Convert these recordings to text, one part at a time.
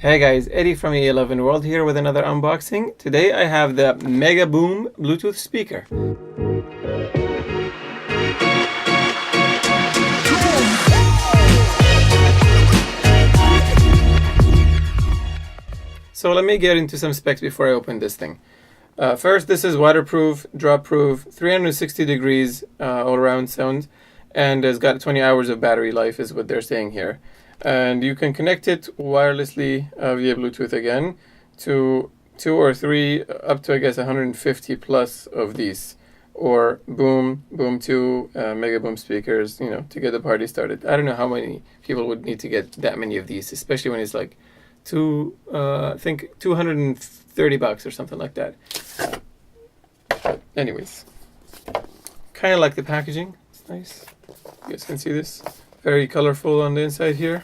Hey guys, Eddie from E11 World here with another unboxing. Today I have the MEGABOOM Bluetooth speaker. So let me get into some specs before I open this thing. First, this is waterproof, drop-proof, 360 degrees all-around sound, and it's got 20 hours of battery life is what they're saying here. And you can connect it wirelessly via Bluetooth again to 2 or 3 up to I guess 150 plus of these, or Boom 2 MEGABOOM speakers, you know, to get the party started. I don't know how many people would need to get that many of these, especially when it's like I think $230 or something like that. But anyways, kind of like the packaging. It's nice. You guys can see this. Very colorful on the inside here.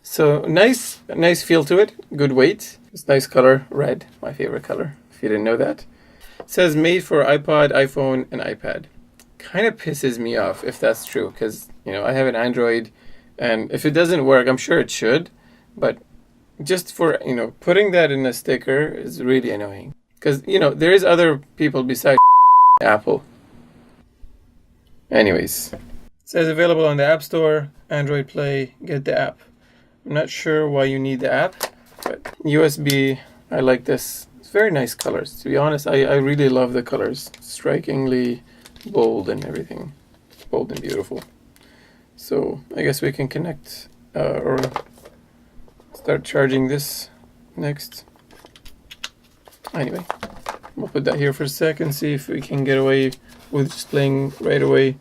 So nice feel to it. Good weight. It's nice color, red, my favorite color. If you didn't know that. It says made for iPod, iPhone, and iPad. Kind of pisses me off if that's true, because you know I have an Android, and if it doesn't work, I'm sure it should, but just for putting that in a sticker is really annoying. Because, there is other people besides Apple. Anyways. It says available on the App Store, Android Play, get the app. I'm not sure why you need the app, but USB, I like this. It's very nice colors. To be honest, I really love the colors. Strikingly bold and everything. Bold and beautiful. So, I guess we can connect or start charging this next. Anyway, we'll put that here for a second, see if we can get away with just playing right away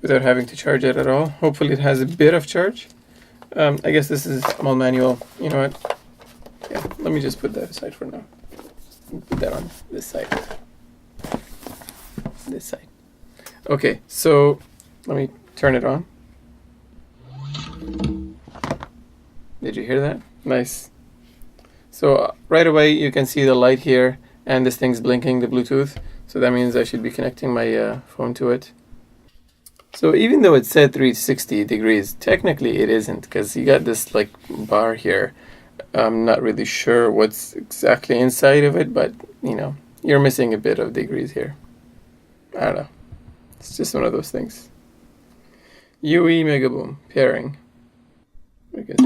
without having to charge it at all. Hopefully it has a bit of charge. I guess this is all manual. You know what? Yeah, let me just put that aside for now. Put that on this side. This side. Okay, so let me turn it on. Did you hear that? Nice. So right away you can see the light here, and this thing's blinking, the Bluetooth. So that means I should be connecting my phone to it. So even though it said 360 degrees, technically it isn't, because you got this like bar here. I'm not really sure what's exactly inside of it, but you're missing a bit of degrees here. I don't know. It's just one of those things. UE MEGABOOM pairing. I guess.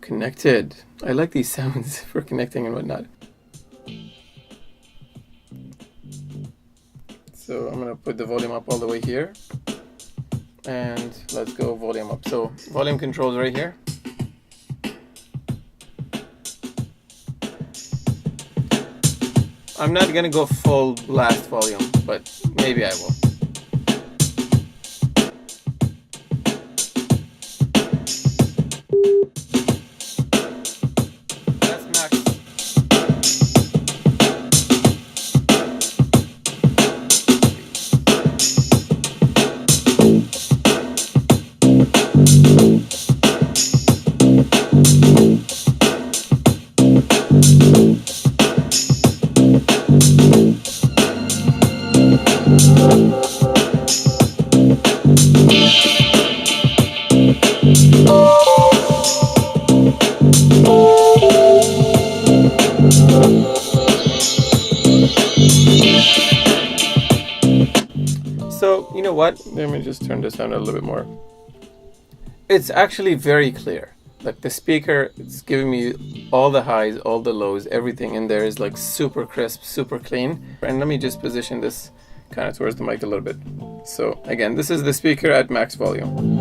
Connected. I like these sounds for connecting and whatnot. So I'm gonna put the volume up all the way here, and let's go volume up. So volume controls right here. I'm not gonna go full blast volume, but maybe I will. So, you know what? Let me just turn this down a little bit more. It's actually very clear. Like the speaker, it's giving me all the highs, all the lows, everything in there is like super crisp, super clean. And let me just position this kind of towards the mic a little bit. So again, this is the speaker at max volume.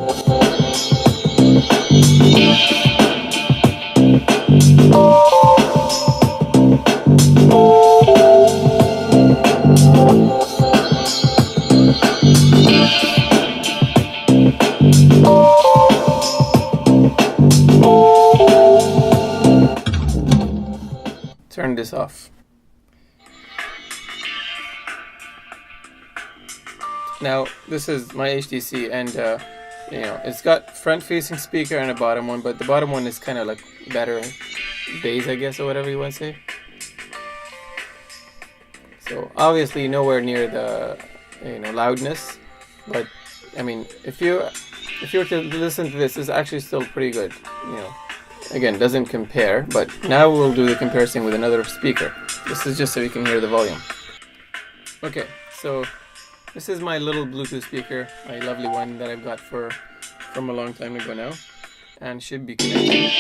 Turn this off. Now this is my HTC, and it's got front-facing speaker and a bottom one, but the bottom one is kind of like better bass, I guess, or whatever you want to say. So obviously nowhere near the loudness. But I mean, if you were to listen to this, it's actually still pretty good. Again, doesn't compare. But now we'll do the comparison with another speaker. This is just so you can hear the volume. Okay, so this is my little Bluetooth speaker, my lovely one that I've got from a long time ago now, and should be connected.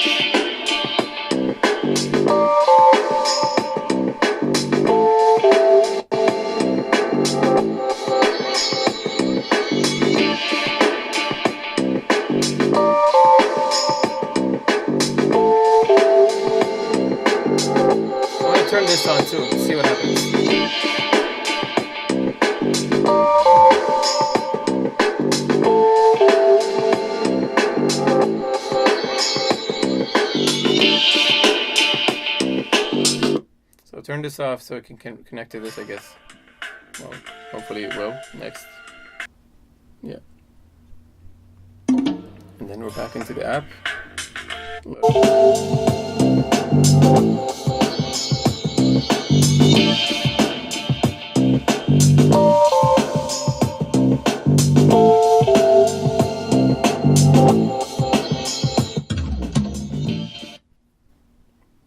I'm going to turn this on too, see what happens. So turn this off so it can connect to this, I guess. Well, hopefully it will next. Yeah. And then we're back into the app.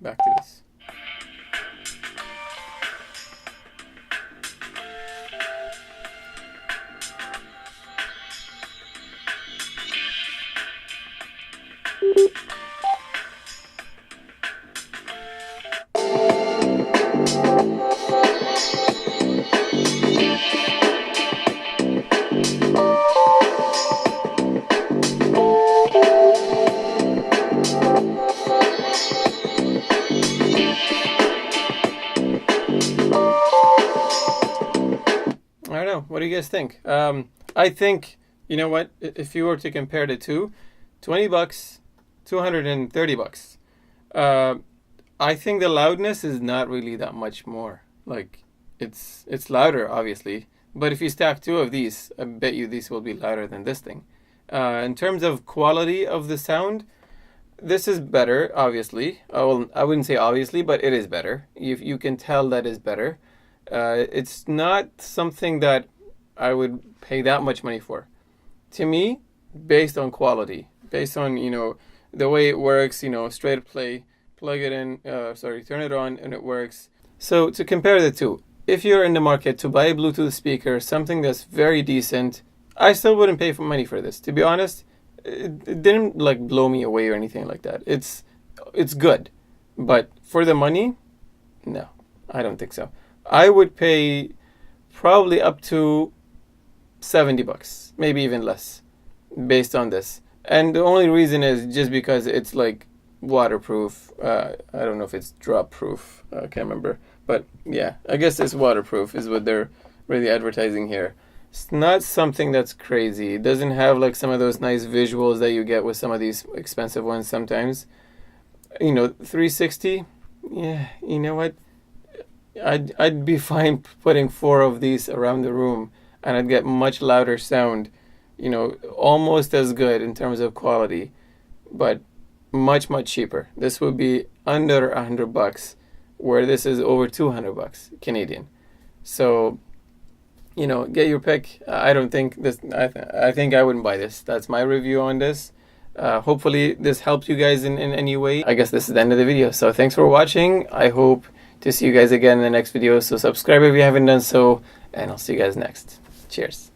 Back to this. I don't know. What do you guys think? I think, you know what? If you were to compare the two, $20, $230. I think the loudness is not really that much more. Like, it's louder, obviously. But if you stack two of these, I bet you these will be louder than this thing. In terms of quality of the sound, this is better, obviously. Well, I wouldn't say obviously, but it is better. You can tell that is better. It's not something that I would pay that much money for. To me, based on quality, based on, the way it works, straight play, plug it in, turn it on and it works. So to compare the two, if you're in the market to buy a Bluetooth speaker, something that's very decent, I still wouldn't pay for money for this. To be honest, it didn't like blow me away or anything like that. It's good, but for the money, no, I don't think so. I would pay probably up to $70, maybe even less, based on this. And the only reason is just because it's like waterproof. I don't know if it's drop proof. I can't remember. But yeah, I guess it's waterproof is what they're really advertising here. It's not something that's crazy. It doesn't have like some of those nice visuals that you get with some of these expensive ones sometimes. 360, yeah, you know what? I'd be fine putting 4 of these around the room and I'd get much louder sound, almost as good in terms of quality, but much, much cheaper. This would be under $100, where this is over $200 Canadian. So, get your pick. I don't think this, I think I wouldn't buy this. That's my review on this. Hopefully this helped you guys in any way. I guess this is the end of the video. So thanks for watching. I hope to see you guys again in the next video. So subscribe if you haven't done so, and I'll see you guys next. Cheers.